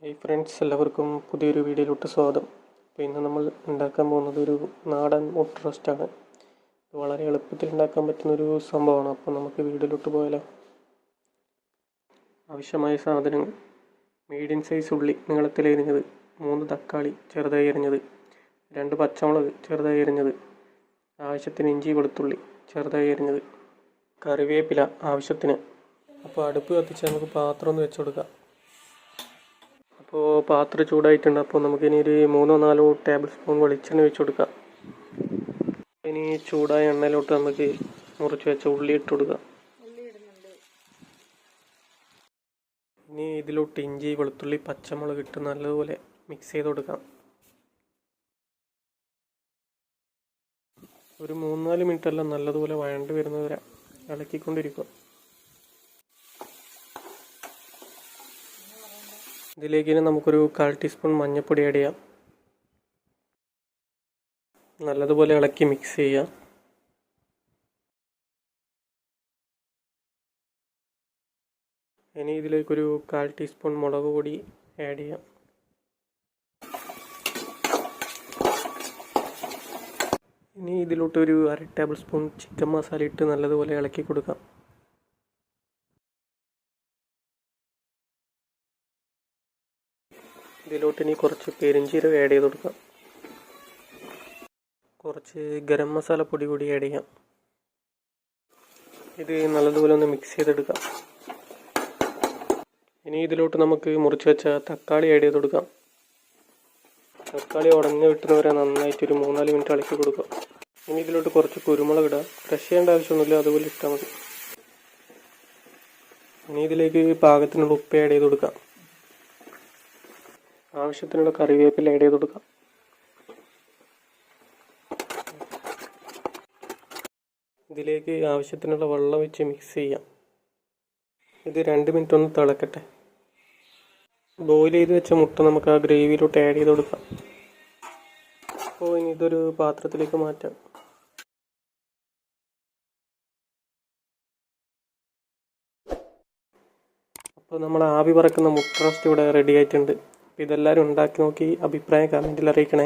Hi friends, എല്ലാവർക്കും പുതിയൊരു വീഡിയോയിലോട്ട് സ്വാഗതം. അപ്പോൾ ഇന്ന് നമ്മൾ ഉണ്ടാക്കാൻ പോകുന്നത് ഒരു നാടൻ മുട്ട റോസ്റ്റാണ്. ഇത് വളരെ എളുപ്പത്തിൽ ഉണ്ടാക്കാൻ പറ്റുന്നൊരു സംഭവമാണ്. അപ്പോൾ നമുക്ക് വീഡിയോയിലോട്ട് പോയാലോ. ആവശ്യമായ സാധനങ്ങൾ: മീഡിയം സൈസ് ഉള്ളി നീളത്തിലരിഞ്ഞത്, 3 തക്കാളി ചെറുതായി അരിഞ്ഞത്, 2 പച്ചമുളക് ചെറുതായി അരിഞ്ഞത്, ആവശ്യത്തിന് ഇഞ്ചി വെളുത്തുള്ളി ചെറുതായി അരിഞ്ഞത്, കറിവേപ്പില ആവശ്യത്തിന്. അപ്പോൾ അടുപ്പ് കത്തിച്ച് നമുക്ക് പാത്രം ഒന്ന് വെച്ച് കൊടുക്കാം. അപ്പോൾ പാത്രം ചൂടായിട്ടുണ്ട്. അപ്പോൾ നമുക്കിനി ഒരു 3-4 ടേബിൾ സ്പൂൺ വെളിച്ചെണ്ണ വെച്ച് കൊടുക്കാം. ഇനി ചൂടായ എണ്ണയിലോട്ട് നമുക്ക് മുറിച്ച് വെച്ച ഉള്ളി ഇട്ട് കൊടുക്കാം. ഇനി ഇതിലോട്ട് ഇഞ്ചി വെളുത്തുള്ളി പച്ചമുളക് ഇട്ട് നല്ലതുപോലെ മിക്സ് ചെയ്ത് കൊടുക്കാം. ഒരു 3-4 മിനിറ്റ് എല്ലാം നല്ലതുപോലെ വഴണ്ട് വരുന്നവരെ ഇളക്കിക്കൊണ്ടിരിക്കുക. ഇതിലേക്ക് ഇനി നമുക്കൊരു 1/4 ടീസ്പൂൺ മഞ്ഞൾപ്പൊടി ആഡ് ചെയ്യാം. നല്ലതുപോലെ ഇളക്കി മിക്സ് ചെയ്യാം. ഇനി ഇതിലേക്കൊരു 1/4 ടീസ്പൂൺ മുളക് പൊടി ആഡ് ചെയ്യാം. ഇനി ഇതിലോട്ട് ഒരു 1/2 ടേബിൾ സ്പൂൺ ചിക്കൻ മസാല ഇട്ട് നല്ലതുപോലെ ഇളക്കി കൊടുക്കാം. ഇതിലോട്ട് ഇനി കുറച്ച് പെരിഞ്ചീരകം ആഡ് ചെയ്ത് കൊടുക്കാം. കുറച്ച് ഗരം മസാല പൊടി കൂടി ആഡ് ചെയ്യാം. ഇത് നല്ലതുപോലെ ഒന്ന് മിക്സ് ചെയ്തെടുക്കാം. ഇനി ഇതിലോട്ട് നമുക്ക് മുറിച്ച് വെച്ച തക്കാളി ആഡ് ചെയ്ത് കൊടുക്കാം. തക്കാളി ഉടഞ്ഞ് കിട്ടുന്നവരെ നന്നായിട്ടൊരു 3-4 മിനിറ്റ് ഇളക്കി കൊടുക്കാം. ഇനി ഇതിലോട്ട് കുറച്ച് കുരുമുളക് ഇടാം. ക്രഷ് ചെയ്യേണ്ട ആവശ്യമൊന്നുമില്ല, അതുപോലെ ഇട്ടാൽ മതി. ഇനി ഇതിലേക്ക് പാകത്തിനുള്ള ഉപ്പ് ആഡ് ചെയ്ത് കൊടുക്കാം. ആവശ്യത്തിനുള്ള കറിവേപ്പില ആഡ് ചെയ്ത് കൊടുക്കാം. ഇതിലേക്ക് ആവശ്യത്തിനുള്ള വെള്ളം വെച്ച് മിക്സ് ചെയ്യാം. ഇത് 2 മിനിറ്റ് ഒന്ന് തിളക്കട്ടെ. ബോയിൽ ചെയ്ത് വെച്ച മുട്ട നമുക്ക് ആ ഗ്രേവിയിലോട്ട് ആഡ് ചെയ്ത് കൊടുക്കാം. അപ്പോൾ ഇനി ഇതൊരു പാത്രത്തിലേക്ക് മാറ്റാം. അപ്പോൾ നമ്മൾ ആവി പറക്കുന്ന മുട്ട റോസ്റ്റ് ഇവിടെ റെഡി ആയിട്ടുണ്ട്. ഇതെല്ലാവരും ഉണ്ടാക്കി നോക്കി അഭിപ്രായം കമൻറ്റിൽ അറിയിക്കണേ.